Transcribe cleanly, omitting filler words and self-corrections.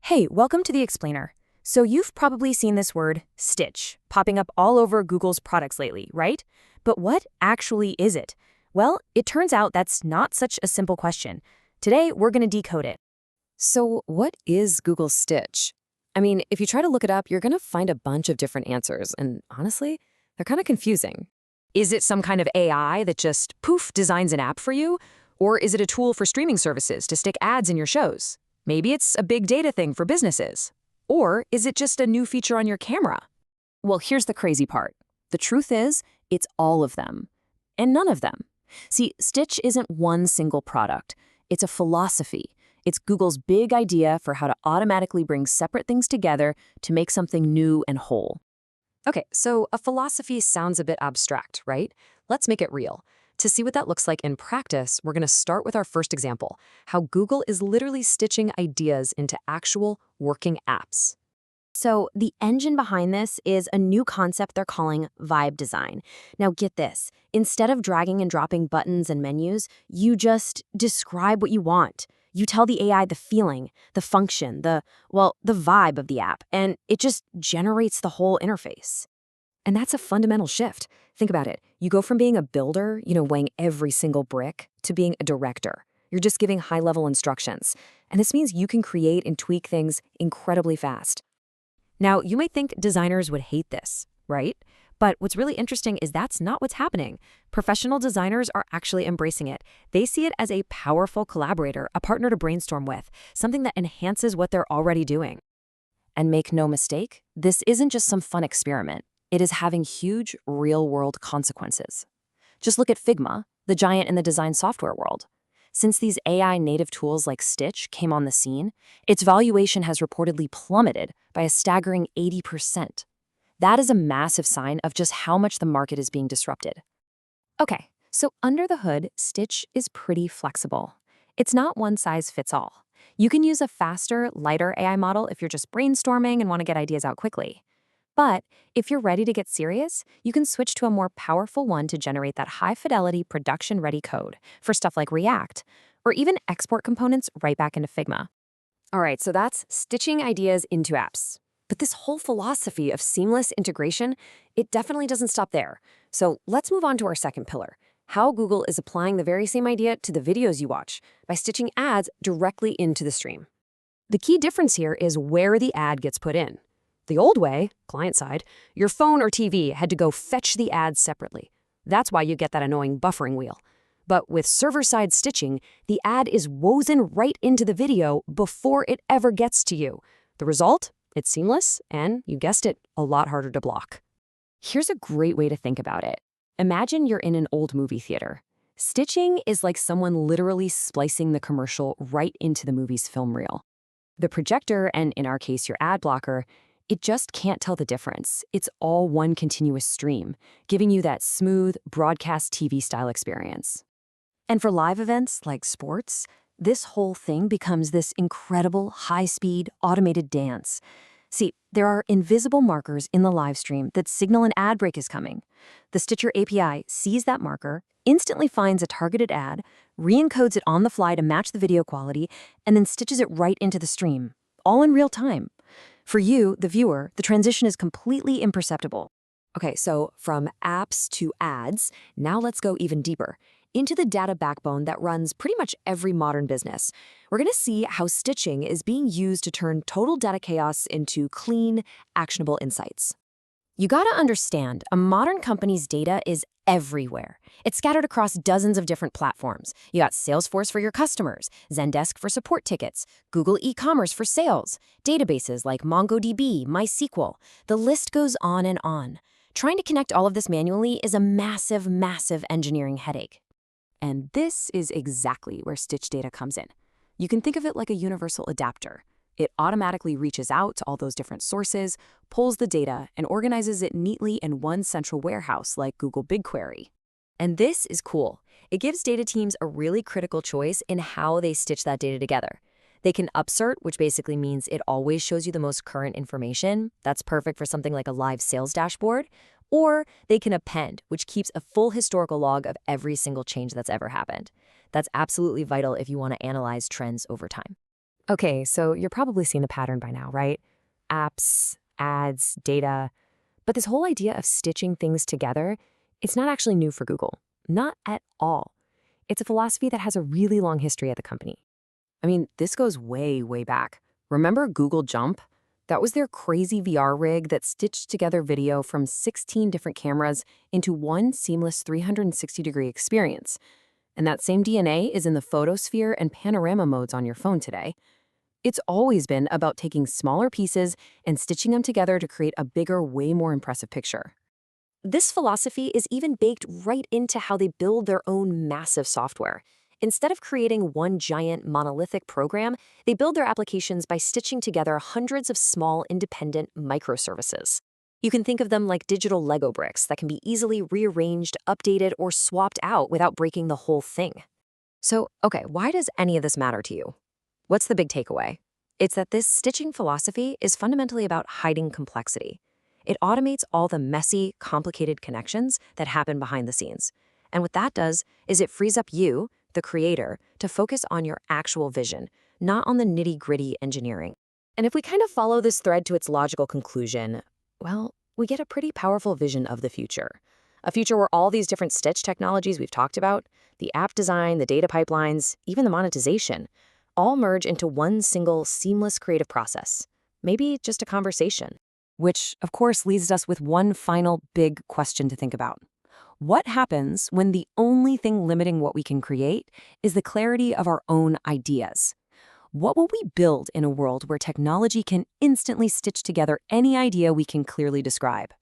Hey, welcome to the Explainer. So you've probably seen this word, stitch, popping up all over Google's products lately, right? But what actually is it? Well, it turns out that's not such a simple question. Today, we're going to decode it. So what is Google Stitch? I mean, if you try to look it up, you're going to find a bunch of different answers, and honestly, they're kind of confusing. Is it some kind of AI that just, poof, designs an app for you? Or is it a tool for streaming services to stick ads in your shows? Maybe it's a big data thing for businesses. Or is it just a new feature on your camera? Well, here's the crazy part. The truth is, it's all of them. And none of them. See, Stitch isn't one single product. It's a philosophy. It's Google's big idea for how to automatically bring separate things together to make something new and whole. Okay, so a philosophy sounds a bit abstract, right? Let's make it real. To see what that looks like in practice, we're going to start with our first example, how Google is literally stitching ideas into actual working apps. So the engine behind this is a new concept they're calling vibe design. Now get this, instead of dragging and dropping buttons and menus, you just describe what you want. You tell the AI the feeling, the function, the vibe of the app, and it just generates the whole interface. And that's a fundamental shift. Think about it. You go from being a builder, weighing every single brick, to being a director. You're just giving high-level instructions. And this means you can create and tweak things incredibly fast. Now, you might think designers would hate this, right? But what's really interesting is that's not what's happening. Professional designers are actually embracing it. They see it as a powerful collaborator, a partner to brainstorm with, something that enhances what they're already doing. And make no mistake, this isn't just some fun experiment. It is having huge, real-world consequences. Just look at Figma, the giant in the design software world. Since these AI-native tools like Stitch came on the scene, its valuation has reportedly plummeted by a staggering 80%. That is a massive sign of just how much the market is being disrupted. Okay, so under the hood, Stitch is pretty flexible. It's not one size fits all. You can use a faster, lighter AI model if you're just brainstorming and want to get ideas out quickly. But if you're ready to get serious, you can switch to a more powerful one to generate that high-fidelity, production-ready code for stuff like React, or even export components right back into Figma. All right, so that's stitching ideas into apps. But this whole philosophy of seamless integration, it definitely doesn't stop there. So let's move on to our second pillar, how Google is applying the very same idea to the videos you watch by stitching ads directly into the stream. The key difference here is where the ad gets put in. The old way, client-side, your phone or TV had to go fetch the ads separately. That's why you get that annoying buffering wheel. But with server-side stitching, the ad is woven right into the video before it ever gets to you. The result? It's seamless and, you guessed it, a lot harder to block. Here's a great way to think about it. Imagine you're in an old movie theater. Stitching is like someone literally splicing the commercial right into the movie's film reel. The projector, and in our case your ad blocker, it just can't tell the difference. It's all one continuous stream, giving you that smooth, broadcast TV-style experience. And for live events like sports, this whole thing becomes this incredible, high-speed, automated dance. See, there are invisible markers in the live stream that signal an ad break is coming. The Stitcher API sees that marker, instantly finds a targeted ad, re-encodes it on the fly to match the video quality, and then stitches it right into the stream, all in real time. For you, the viewer, the transition is completely imperceptible. Okay, so from apps to ads, now let's go even deeper, into the data backbone that runs pretty much every modern business. We're going to see how stitching is being used to turn total data chaos into clean, actionable insights. You gotta understand, a modern company's data is everywhere. It's scattered across dozens of different platforms. You got Salesforce for your customers, Zendesk for support tickets, Google e-commerce for sales, databases like MongoDB, MySQL. The list goes on and on. Trying to connect all of this manually is a massive, massive engineering headache. And this is exactly where Stitch data comes in. You can think of it like a universal adapter. It automatically reaches out to all those different sources, pulls the data, and organizes it neatly in one central warehouse like Google BigQuery. And this is cool. It gives data teams a really critical choice in how they stitch that data together. They can upsert, which basically means it always shows you the most current information. That's perfect for something like a live sales dashboard. Or they can append, which keeps a full historical log of every single change that's ever happened. That's absolutely vital if you want to analyze trends over time. Okay, so you're probably seeing the pattern by now, right? Apps, ads, data. But this whole idea of stitching things together, it's not actually new for Google. Not at all. It's a philosophy that has a really long history at the company. I mean, this goes way, way back. Remember Google Jump? That was their crazy VR rig that stitched together video from 16 different cameras into one seamless 360-degree experience. And that same DNA is in the photosphere and panorama modes on your phone today. It's always been about taking smaller pieces and stitching them together to create a bigger, way more impressive picture. This philosophy is even baked right into how they build their own massive software. Instead of creating one giant monolithic program, they build their applications by stitching together hundreds of small, independent microservices. You can think of them like digital Lego bricks that can be easily rearranged, updated, or swapped out without breaking the whole thing. So, okay, why does any of this matter to you? What's the big takeaway? It's that this stitching philosophy is fundamentally about hiding complexity. It automates all the messy, complicated connections that happen behind the scenes. And what that does is it frees up you, the creator, to focus on your actual vision, not on the nitty-gritty engineering. And if we kind of follow this thread to its logical conclusion, well, we get a pretty powerful vision of the future. A future where all these different stitch technologies we've talked about, the app design, the data pipelines, even the monetization, all merge into one single seamless creative process. Maybe just a conversation. Which, of course, leaves us with one final big question to think about. What happens when the only thing limiting what we can create is the clarity of our own ideas? What will we build in a world where technology can instantly stitch together any idea we can clearly describe?